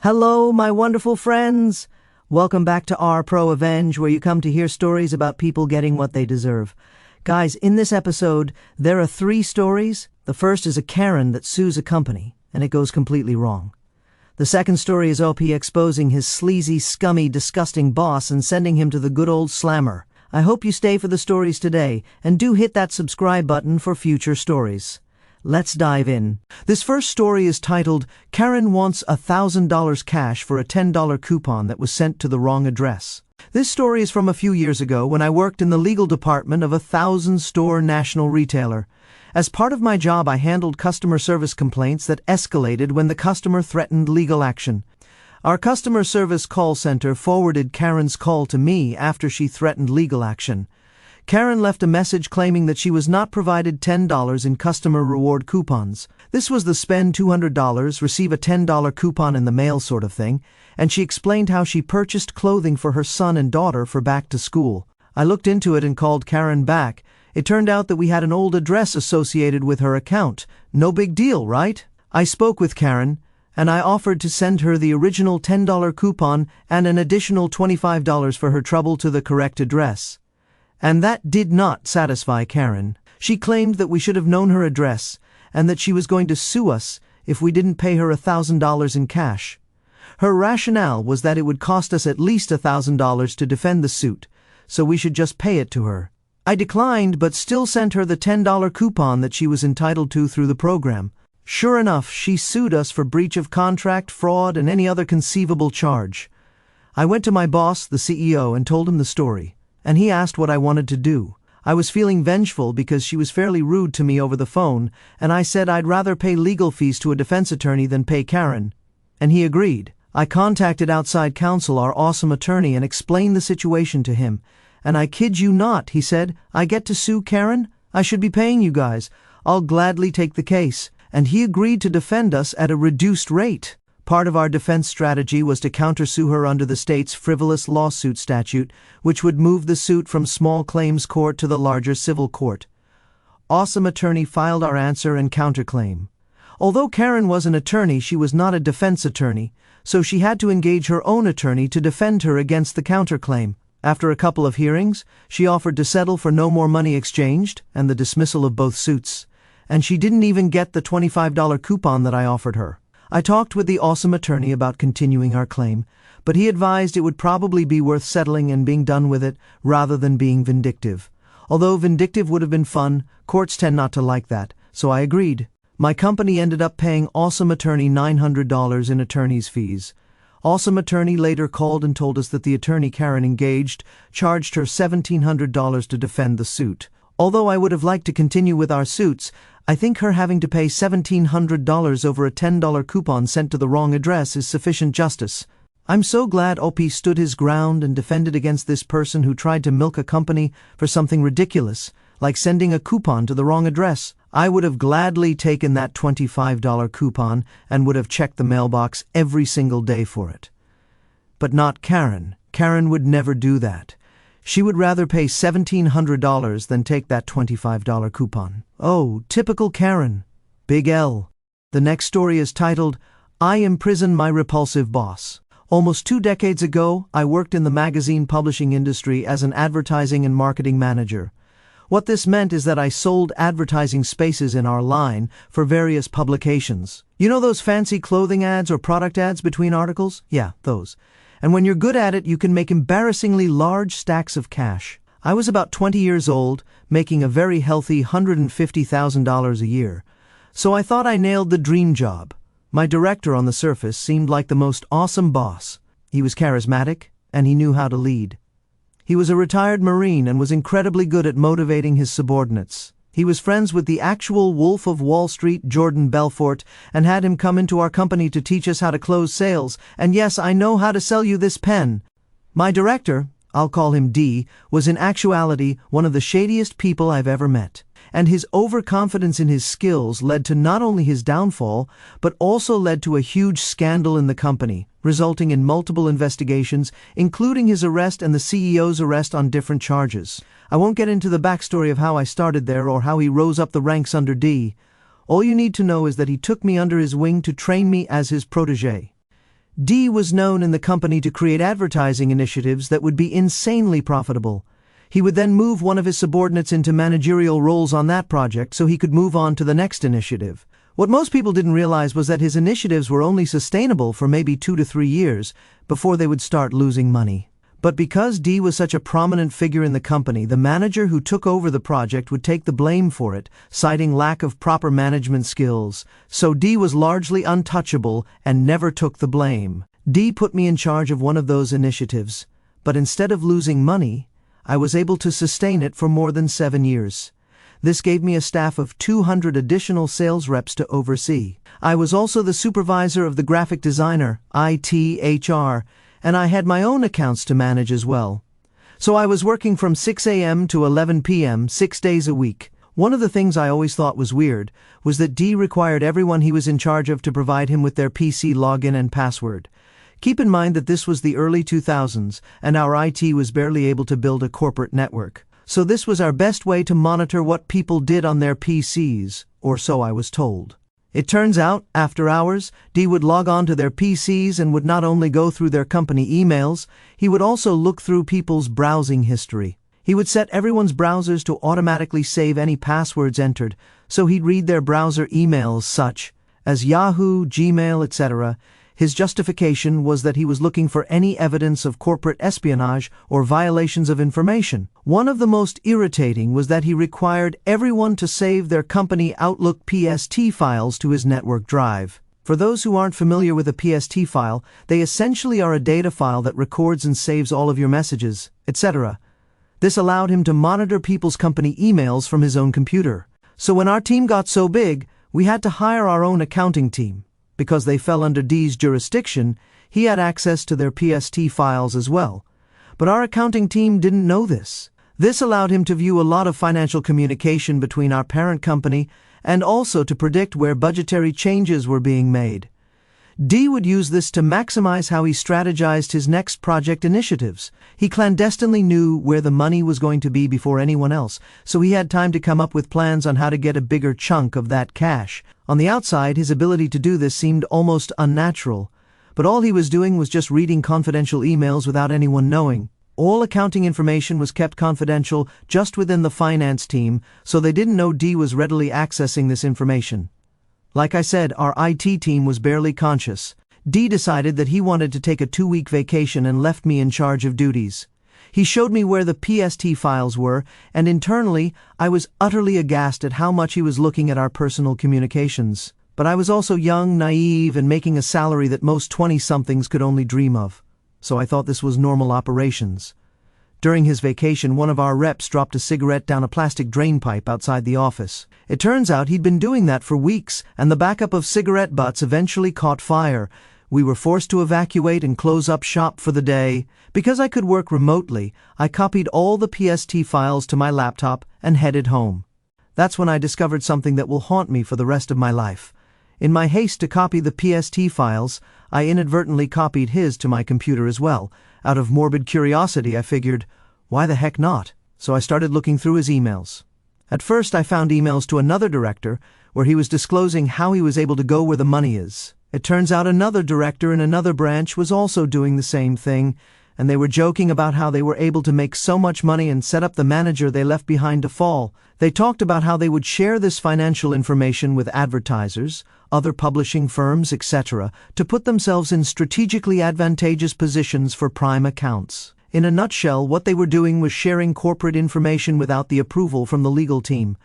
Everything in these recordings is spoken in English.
Hello, my wonderful friends! Welcome back to our ProRevenge, where you come to hear stories about people getting what they deserve. Guys, in this episode, there are 3 stories. The first is a Karen that sues a company, and it goes completely wrong. The second story is OP exposing his sleazy, scummy, disgusting boss and sending him to the good old slammer. I hope you stay for the stories today, and do hit that subscribe button for future stories. Let's dive in. This first story is titled, Karen Wants $1,000 Cash for a $10 coupon that was sent to the wrong address. This story is from a few years ago when I worked in the legal department of a 1,000-store national retailer. As part of my job, I handled customer service complaints that escalated when the customer threatened legal action. Our customer service call center forwarded Karen's call to me after she threatened legal action. Karen left a message claiming that she was not provided $10 in customer reward coupons. This was the spend $200, receive a $10 coupon in the mail sort of thing, and she explained how she purchased clothing for her son and daughter for back to school. I looked into it and called Karen back. It turned out that we had an old address associated with her account. No big deal, right? I spoke with Karen, and I offered to send her the original $10 coupon and an additional $25 for her trouble to the correct address. And that did not satisfy Karen. She claimed that we should have known her address and that she was going to sue us if we didn't pay her $1,000 in cash. Her rationale was that it would cost us at least $1,000 to defend the suit, so we should just pay it to her. I declined, but still sent her the $10 coupon that she was entitled to through the program. Sure enough, she sued us for breach of contract, fraud, and any other conceivable charge. I went to my boss, the CEO, and told him the story, and he asked what I wanted to do. I was feeling vengeful because she was fairly rude to me over the phone, and I said I'd rather pay legal fees to a defense attorney than pay Karen. And he agreed. I contacted outside counsel, our awesome attorney, and explained the situation to him. And I kid you not, he said, I get to sue Karen? I should be paying you guys. I'll gladly take the case. And he agreed to defend us at a reduced rate. Part of our defense strategy was to countersue her under the state's frivolous lawsuit statute, which would move the suit from small claims court to the larger civil court. Awesome attorney filed our answer and counterclaim. Although Karen was an attorney, she was not a defense attorney, so she had to engage her own attorney to defend her against the counterclaim. After a couple of hearings, she offered to settle for no more money exchanged and the dismissal of both suits. And she didn't even get the $25 coupon that I offered her. I talked with the awesome attorney about continuing our claim, but he advised it would probably be worth settling and being done with it rather than being vindictive. Although vindictive would have been fun, courts tend not to like that, so I agreed. My company ended up paying awesome attorney $900 in attorney's fees. Awesome attorney later called and told us that the attorney Karen engaged charged her $1,700 to defend the suit. Although I would have liked to continue with our suits, I think her having to pay $1,700 over a $10 coupon sent to the wrong address is sufficient justice. I'm so glad OP stood his ground and defended against this person who tried to milk a company for something ridiculous, like sending a coupon to the wrong address. I would have gladly taken that $25 coupon and would have checked the mailbox every single day for it. But not Karen. Karen would never do that. She would rather pay $1,700 than take that $25 coupon. Oh, typical Karen. Big L. The next story is titled, I Imprison My Repulsive Boss. Almost 2 decades ago, I worked in the magazine publishing industry as an advertising and marketing manager. What this meant is that I sold advertising spaces in our line for various publications. You know those fancy clothing ads or product ads between articles? Yeah, those. And when you're good at it, you can make embarrassingly large stacks of cash. I was about 20 years old, making a very healthy $150,000 a year. So I thought I nailed the dream job. My director on the surface seemed like the most awesome boss. He was charismatic, and he knew how to lead. He was a retired Marine and was incredibly good at motivating his subordinates. He was friends with the actual Wolf of Wall Street, Jordan Belfort, and had him come into our company to teach us how to close sales. And yes, I know how to sell you this pen. My director, I'll call him D, was in actuality one of the shadiest people I've ever met. And his overconfidence in his skills led to not only his downfall, but also led to a huge scandal in the company, resulting in multiple investigations, including his arrest and the CEO's arrest on different charges. I won't get into the backstory of how I started there or how he rose up the ranks under D. All you need to know is that he took me under his wing to train me as his protege. D was known in the company to create advertising initiatives that would be insanely profitable. He would then move one of his subordinates into managerial roles on that project so he could move on to the next initiative. What most people didn't realize was that his initiatives were only sustainable for maybe 2 to 3 years before they would start losing money. But because D was such a prominent figure in the company, the manager who took over the project would take the blame for it, citing lack of proper management skills. So D was largely untouchable and never took the blame. D put me in charge of one of those initiatives, but instead of losing money, I was able to sustain it for more than 7 years. This gave me a staff of 200 additional sales reps to oversee. I was also the supervisor of the graphic designer, IT/HR, and I had my own accounts to manage as well. So I was working from 6 a.m. to 11 p.m. 6 days a week. One of the things I always thought was weird was that D required everyone he was in charge of to provide him with their PC login and password. Keep in mind that this was the early 2000s, and our IT was barely able to build a corporate network. So this was our best way to monitor what people did on their PCs, or so I was told. It turns out, after hours, D would log on to their PCs and would not only go through their company emails, he would also look through people's browsing history. He would set everyone's browsers to automatically save any passwords entered, so he'd read their browser emails such as Yahoo, Gmail, etc. His justification was that he was looking for any evidence of corporate espionage or violations of information. One of the most irritating was that he required everyone to save their company Outlook PST files to his network drive. For those who aren't familiar with a PST file, they essentially are a data file that records and saves all of your messages, etc. This allowed him to monitor people's company emails from his own computer. So when our team got so big, we had to hire our own accounting team. Because they fell under D's jurisdiction, he had access to their PST files as well. But our accounting team didn't know this. This allowed him to view a lot of financial communication between our parent company and also to predict where budgetary changes were being made. D would use this to maximize how he strategized his next project initiatives. He clandestinely knew where the money was going to be before anyone else, so he had time to come up with plans on how to get a bigger chunk of that cash. On the outside, his ability to do this seemed almost unnatural, but all he was doing was just reading confidential emails without anyone knowing. All accounting information was kept confidential just within the finance team, so they didn't know D was readily accessing this information. Like I said, our IT team was barely conscious. D decided that he wanted to take a 2-week vacation and left me in charge of duties. He showed me where the PST files were, and internally, I was utterly aghast at how much he was looking at our personal communications. But I was also young, naive, and making a salary that most 20-somethings could only dream of. So I thought this was normal operations. During his vacation, one of our reps dropped a cigarette down a plastic drain pipe outside the office. It turns out he'd been doing that for weeks, and the backup of cigarette butts eventually caught fire. We were forced to evacuate and close up shop for the day. Because I could work remotely, I copied all the PST files to my laptop and headed home. That's when I discovered something that will haunt me for the rest of my life. In my haste to copy the PST files, I inadvertently copied his to my computer as well. Out of morbid curiosity, I figured, why the heck not? So I started looking through his emails. At first, I found emails to another director where he was disclosing how he was able to go where the money is. It turns out another director in another branch was also doing the same thing, and they were joking about how they were able to make so much money and set up the manager they left behind to fall. They talked about how they would share this financial information with advertisers, other publishing firms, etc., to put themselves in strategically advantageous positions for prime accounts. In a nutshell, what they were doing was sharing corporate information without the approval from the legal team.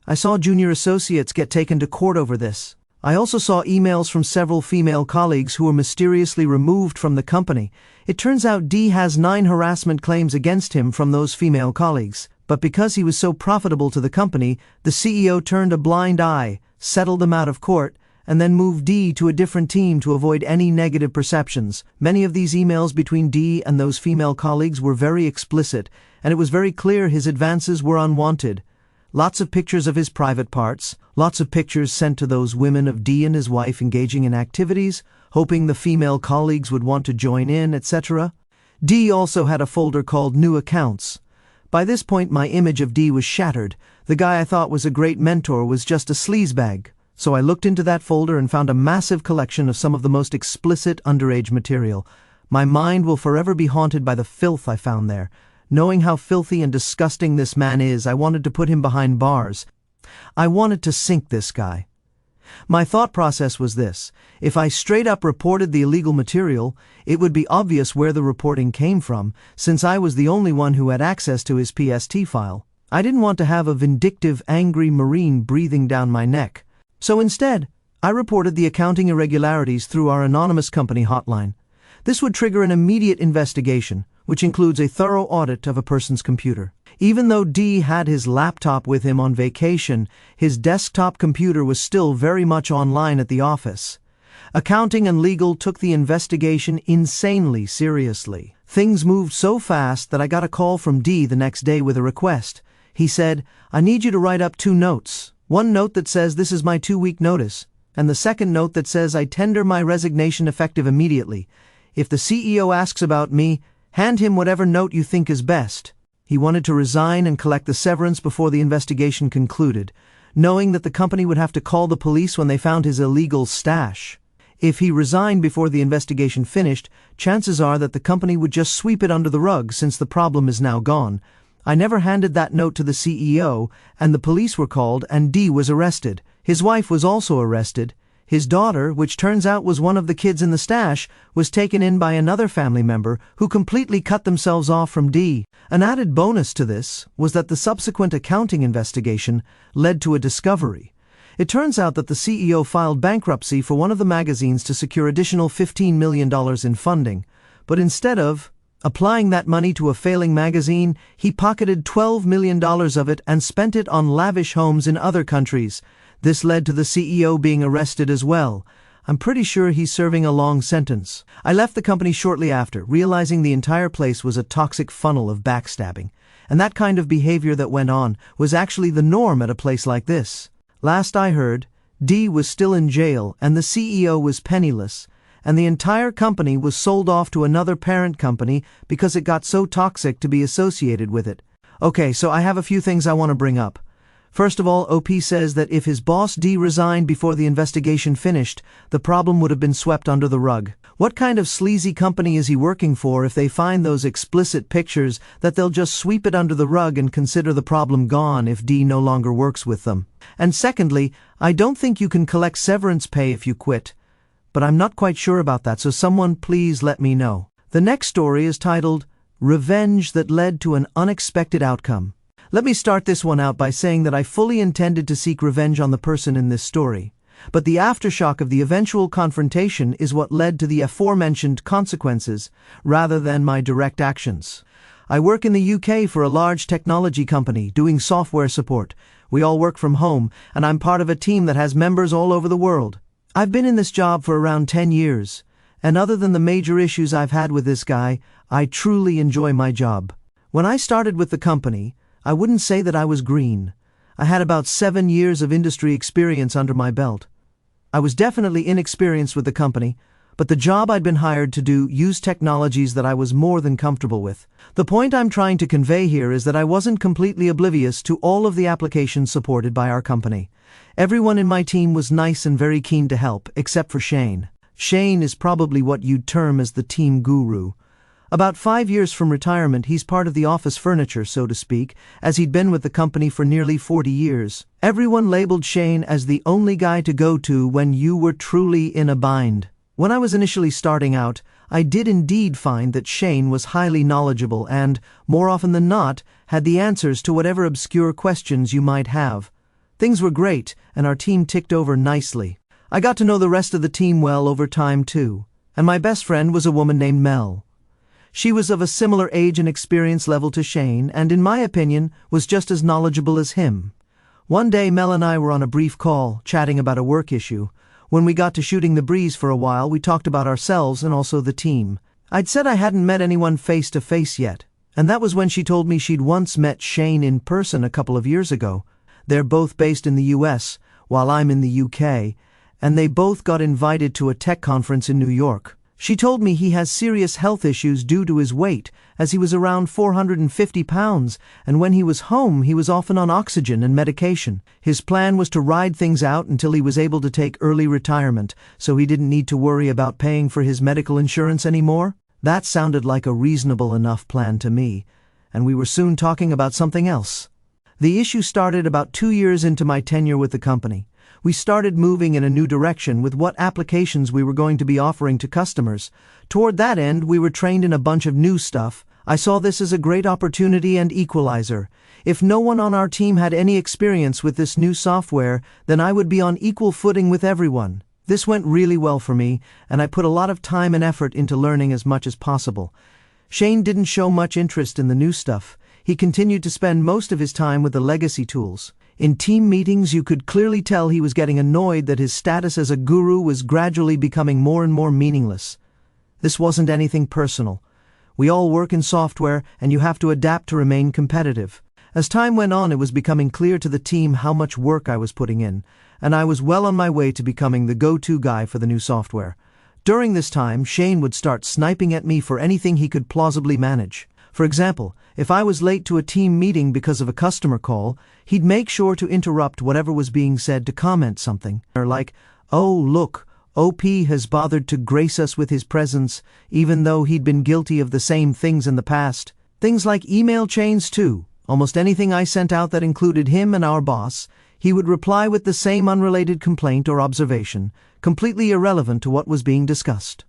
I saw junior associates get taken to court over this. I also saw emails from several female colleagues who were mysteriously removed from the company. It turns out D has 9 harassment claims against him from those female colleagues. But because he was so profitable to the company, the CEO turned a blind eye, settled them out of court, and then moved D to a different team to avoid any negative perceptions. Many of these emails between D and those female colleagues were very explicit, and it was very clear his advances were unwanted. Lots of pictures of his private parts, lots of pictures sent to those women of D and his wife engaging in activities, hoping the female colleagues would want to join in, etc. D also had a folder called New Accounts. By this point, my image of D was shattered. The guy I thought was a great mentor was just a sleazebag. So I looked into that folder and found a massive collection of some of the most explicit underage material. My mind will forever be haunted by the filth I found there. Knowing how filthy and disgusting this man is, I wanted to put him behind bars. I wanted to sink this guy. My thought process was this: if I straight up reported the illegal material, it would be obvious where the reporting came from, since I was the only one who had access to his PST file. I didn't want to have a vindictive, angry Marine breathing down my neck. So instead, I reported the accounting irregularities through our anonymous company hotline. This would trigger an immediate investigation, which includes a thorough audit of a person's computer. Even though D had his laptop with him on vacation, his desktop computer was still very much online at the office. Accounting and legal took the investigation insanely seriously. Things moved so fast that I got a call from D the next day with a request. He said, "I need you to write up 2 notes. One note that says this is my 2-week notice, and the second note that says I tender my resignation effective immediately. If the CEO asks about me, hand him whatever note you think is best." He wanted to resign and collect the severance before the investigation concluded, knowing that the company would have to call the police when they found his illegal stash. If he resigned before the investigation finished, chances are that the company would just sweep it under the rug since the problem is now gone. I never handed that note to the CEO, and the police were called and D was arrested. His wife was also arrested. His daughter, which turns out was one of the kids in the stash, was taken in by another family member who completely cut themselves off from D. An added bonus to this was that the subsequent accounting investigation led to a discovery. It turns out that the CEO filed bankruptcy for one of the magazines to secure additional $15 million in funding, but instead of applying that money to a failing magazine, he pocketed $12 million of it and spent it on lavish homes in other countries. This led to the CEO being arrested as well. I'm pretty sure he's serving a long sentence. I left the company shortly after, realizing the entire place was a toxic funnel of backstabbing. And that kind of behavior that went on was actually the norm at a place like this. Last I heard, D was still in jail and the CEO was penniless, and the entire company was sold off to another parent company because it got so toxic to be associated with it. Okay, so I have a few things I want to bring up. First of all, OP says that if his boss D resigned before the investigation finished, the problem would have been swept under the rug. What kind of sleazy company is he working for if they find those explicit pictures that they'll just sweep it under the rug and consider the problem gone if D no longer works with them? And secondly, I don't think you can collect severance pay if you quit, but I'm not quite sure about that, so someone please let me know. The next story is titled, Revenge That Led to an Unexpected Outcome. Let me start this one out by saying that I fully intended to seek revenge on the person in this story, but the aftershock of the eventual confrontation is what led to the aforementioned consequences, rather than my direct actions. I work in the UK for a large technology company doing software support. We all work from home, and I'm part of a team that has members all over the world. I've been in this job for around 10 years, and other than the major issues I've had with this guy, I truly enjoy my job. When I started with the company, I wouldn't say that I was green. I had about 7 years of industry experience under my belt. I was definitely inexperienced with the company, but the job I'd been hired to do used technologies that I was more than comfortable with. The point I'm trying to convey here is that I wasn't completely oblivious to all of the applications supported by our company. Everyone in my team was nice and very keen to help, except for Shane. Shane is probably what you'd term as the team guru. About 5 years from retirement, he's part of the office furniture, so to speak, as he'd been with the company for nearly 40 years. Everyone labeled Shane as the only guy to go to when you were truly in a bind. When I was initially starting out, I did indeed find that Shane was highly knowledgeable and, more often than not, had the answers to whatever obscure questions you might have. Things were great, and our team ticked over nicely. I got to know the rest of the team well over time too, and my best friend was a woman named Mel. She was of a similar age and experience level to Shane, and in my opinion, was just as knowledgeable as him. One day, Mel and I were on a brief call, chatting about a work issue. When we got to shooting the breeze for a while, we talked about ourselves and also the team. I'd said I hadn't met anyone face to face yet, and that was when she told me she'd once met Shane in person a couple of years ago. They're both based in the US, while I'm in the UK, and they both got invited to a tech conference in New York. She told me he has serious health issues due to his weight, as he was around 450 pounds, and when he was home he was often on oxygen and medication. His plan was to ride things out until he was able to take early retirement, so he didn't need to worry about paying for his medical insurance anymore. That sounded like a reasonable enough plan to me, and we were soon talking about something else. The issue started about 2 years into my tenure with the company. We started moving in a new direction with what applications we were going to be offering to customers. Toward that end, we were trained in a bunch of new stuff. I saw this as a great opportunity and equalizer. If no one on our team had any experience with this new software, then I would be on equal footing with everyone. This went really well for me, and I put a lot of time and effort into learning as much as possible. Shane didn't show much interest in the new stuff. He continued to spend most of his time with the legacy tools. In team meetings, you could clearly tell he was getting annoyed that his status as a guru was gradually becoming more and more meaningless. This wasn't anything personal. We all work in software, and you have to adapt to remain competitive. As time went on, it was becoming clear to the team how much work I was putting in, and I was well on my way to becoming the go-to guy for the new software. During this time, Shane would start sniping at me for anything he could plausibly manage. For example, if I was late to a team meeting because of a customer call, he'd make sure to interrupt whatever was being said to comment something, or like, "Oh, look, OP has bothered to grace us with his presence, even though he'd been guilty of the same things in the past." Things like email chains too. Almost anything I sent out that included him and our boss, he would reply with the same unrelated complaint or observation, completely irrelevant to what was being discussed.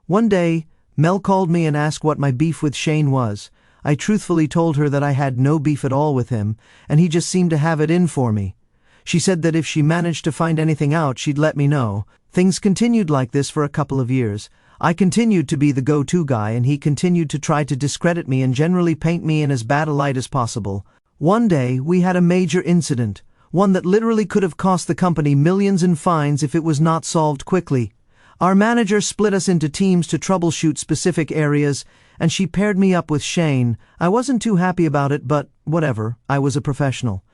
One day, Mel called me and asked what my beef with Shane was. I truthfully told her that I had no beef at all with him, and he just seemed to have it in for me. She said that if she managed to find anything out, she'd let me know. Things continued like this for a couple of years. I continued to be the go-to guy, and he continued to try to discredit me and generally paint me in as bad a light as possible. One day, we had a major incident, one that literally could have cost the company millions in fines if it was not solved quickly. Our manager split us into teams to troubleshoot specific areas, and she paired me up with Shane. I wasn't too happy about it, but whatever, I was a professional.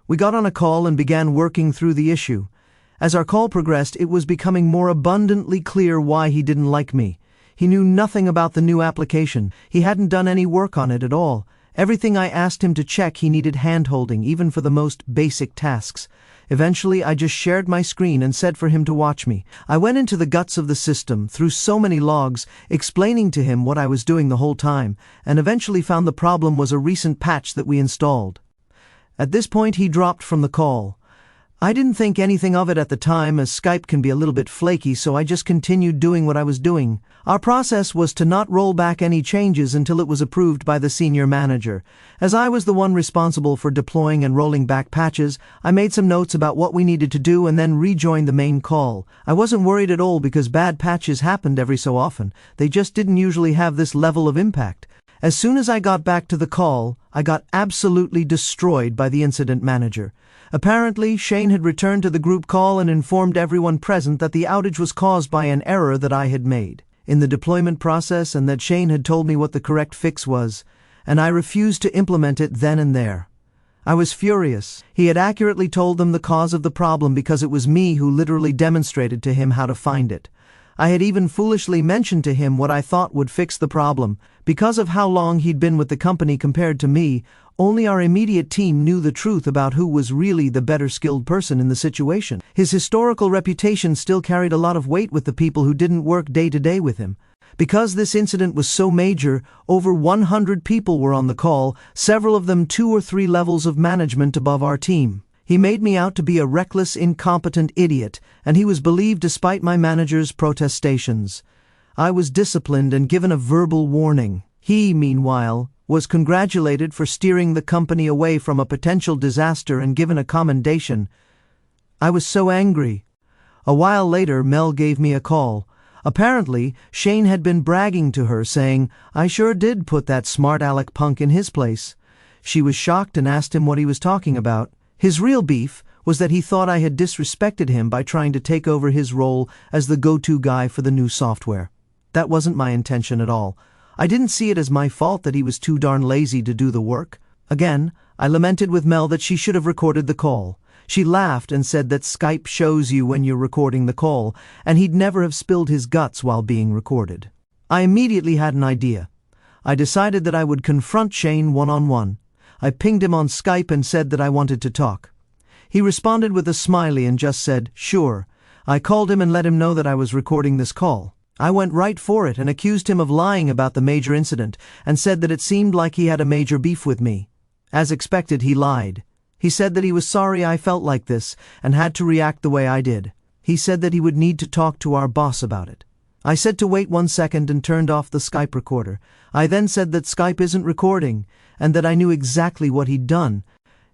We got on a call and began working through the issue. As our call progressed, it was becoming more abundantly clear why he didn't like me. He knew nothing about the new application. He hadn't done any work on it at all. Everything I asked him to check, he needed hand-holding, even for the most basic tasks. Eventually, I just shared my screen and said for him to watch me. I went into the guts of the system, through so many logs, explaining to him what I was doing the whole time, and eventually found the problem was a recent patch that we installed. At this point, he dropped from the call. I didn't think anything of it at the time, as Skype can be a little bit flaky, so I just continued doing what I was doing. Our process was to not roll back any changes until it was approved by the senior manager. As I was the one responsible for deploying and rolling back patches, I made some notes about what we needed to do and then rejoined the main call. I wasn't worried at all because bad patches happened every so often. They just didn't usually have this level of impact. As soon as I got back to the call, I got absolutely destroyed by the incident manager. Apparently, Shane had returned to the group call and informed everyone present that the outage was caused by an error that I had made in the deployment process, and that Shane had told me what the correct fix was, and I refused to implement it then and there. I was furious. He had accurately told them the cause of the problem because it was me who literally demonstrated to him how to find it. I had even foolishly mentioned to him what I thought would fix the problem. Because of how long he'd been with the company compared to me, only our immediate team knew the truth about who was really the better skilled person in the situation. His historical reputation still carried a lot of weight with the people who didn't work day to day with him. Because this incident was so major, over 100 people were on the call, several of them 2 or 3 levels of management above our team. He made me out to be a reckless, incompetent idiot, and he was believed despite my manager's protestations. I was disciplined and given a verbal warning. He, meanwhile, was congratulated for steering the company away from a potential disaster and given a commendation. I was so angry. A while later, Mel gave me a call. Apparently, Shane had been bragging to her, saying, "I sure did put that smart aleck punk in his place." She was shocked and asked him what he was talking about. His real beef was that he thought I had disrespected him by trying to take over his role as the go-to guy for the new software. That wasn't my intention at all. I didn't see it as my fault that he was too darn lazy to do the work. Again, I lamented with Mel that she should have recorded the call. She laughed and said that Skype shows you when you're recording the call, and he'd never have spilled his guts while being recorded. I immediately had an idea. I decided that I would confront Shane one-on-one. I pinged him on Skype and said that I wanted to talk. He responded with a smiley and just said, "Sure." I called him and let him know that I was recording this call. I went right for it and accused him of lying about the major incident and said that it seemed like he had a major beef with me. As expected, he lied. He said that he was sorry I felt like this and had to react the way I did. He said that he would need to talk to our boss about it. I said to wait 1 second and turned off the Skype recorder. I then said that Skype isn't recording and that I knew exactly what he'd done.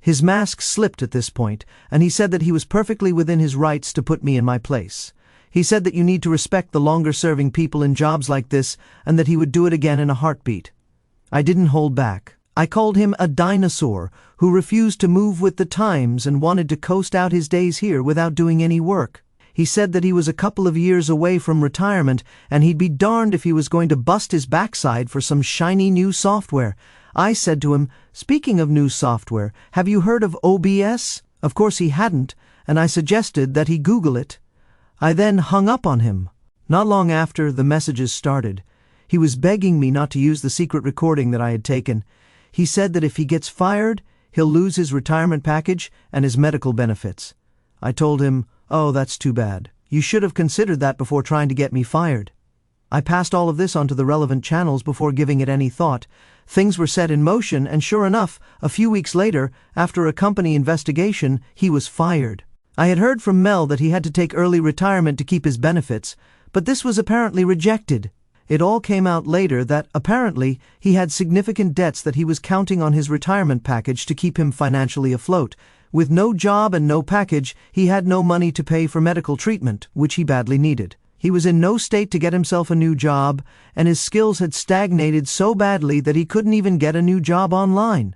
His mask slipped at this point, and he said that he was perfectly within his rights to put me in my place. He said that you need to respect the longer-serving people in jobs like this and that he would do it again in a heartbeat. I didn't hold back. I called him a dinosaur who refused to move with the times and wanted to coast out his days here without doing any work. He said that he was a couple of years away from retirement and he'd be darned if he was going to bust his backside for some shiny new software. I said to him, "Speaking of new software, have you heard of OBS?" Of course he hadn't, and I suggested that he Google it. I then hung up on him. Not long after, the messages started. He was begging me not to use the secret recording that I had taken. He said that if he gets fired, he'll lose his retirement package and his medical benefits. I told him, "Oh, that's too bad. You should have considered that before trying to get me fired." I passed all of this onto the relevant channels before giving it any thought. Things were set in motion, and sure enough, a few weeks later, after a company investigation, he was fired. I had heard from Mel that he had to take early retirement to keep his benefits, but this was apparently rejected. It all came out later that, apparently, he had significant debts that he was counting on his retirement package to keep him financially afloat. With no job and no package, he had no money to pay for medical treatment, which he badly needed. He was in no state to get himself a new job, and his skills had stagnated so badly that he couldn't even get a new job online.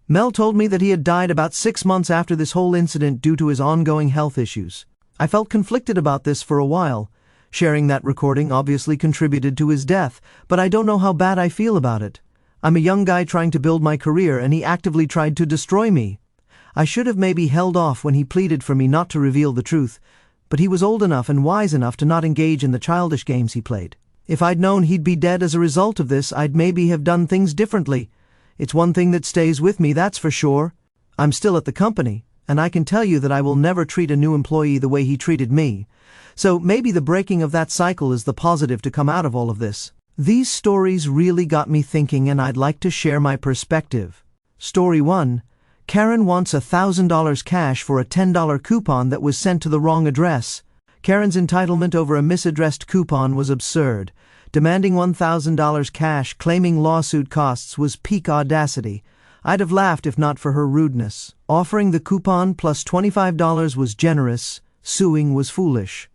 Mel told me that he had died about 6 months after this whole incident due to his ongoing health issues. I felt conflicted about this for a while. Sharing that recording obviously contributed to his death, but I don't know how bad I feel about it. I'm a young guy trying to build my career, and he actively tried to destroy me. I should have maybe held off when he pleaded for me not to reveal the truth, but he was old enough and wise enough to not engage in the childish games he played. If I'd known he'd be dead as a result of this, I'd maybe have done things differently. It's one thing that stays with me, that's for sure. I'm still at the company, and I can tell you that I will never treat a new employee the way he treated me. So maybe the breaking of that cycle is the positive to come out of all of this. These stories really got me thinking, and I'd like to share my perspective. Story 1. Karen wants $1,000 cash for a $10 coupon that was sent to the wrong address. Karen's entitlement over a misaddressed coupon was absurd. Demanding $1,000 cash, claiming lawsuit costs, was peak audacity. I'd have laughed if not for her rudeness. Offering the coupon plus $25 was generous. Suing was foolish.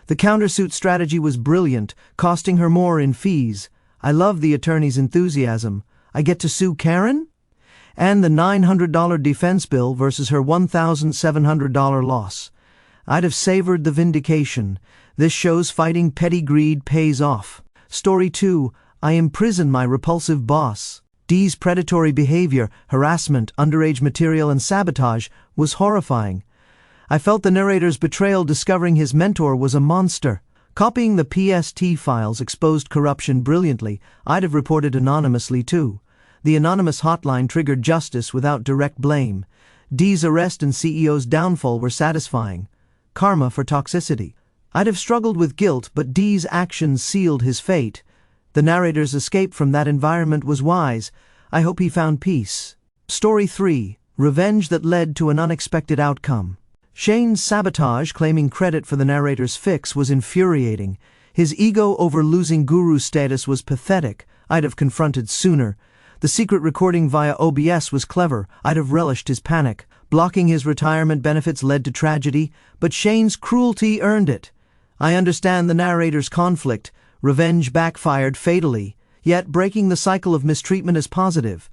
The countersuit strategy was brilliant, costing her more in fees. I love the attorney's enthusiasm. I get to sue Karen? And the $900 defense bill versus her $1,700 loss. I'd have savored the vindication. This shows fighting petty greed pays off. Story 2. I imprison my repulsive boss. Dee's predatory behavior, harassment, underage material, and sabotage was horrifying. I felt the narrator's betrayal discovering his mentor was a monster. Copying the PST files exposed corruption brilliantly. I'd have reported anonymously too. The anonymous hotline triggered justice without direct blame. Dee's arrest and CEO's downfall were satisfying. Karma for toxicity. I'd have struggled with guilt, but Dee's actions sealed his fate. The narrator's escape from that environment was wise. I hope he found peace. Story 3. Revenge that led to an unexpected outcome. Shane's sabotage, claiming credit for the narrator's fix, was infuriating. His ego over losing guru status was pathetic. I'd have confronted sooner. The secret recording via OBS was clever. I'd have relished his panic. Blocking his retirement benefits led to tragedy, but Shane's cruelty earned it. I understand the narrator's conflict. Revenge backfired fatally, yet breaking the cycle of mistreatment is positive.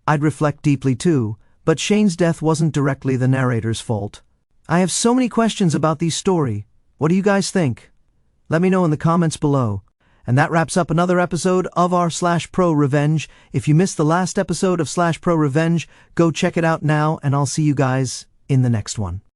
I'd reflect deeply too, but Shane's death wasn't directly the narrator's fault. I have so many questions about this story. What do you guys think? Let me know in the comments below. And that wraps up another episode of our /ProRevenge. If you missed the last episode of /ProRevenge, go check it out now, and I'll see you guys in the next one.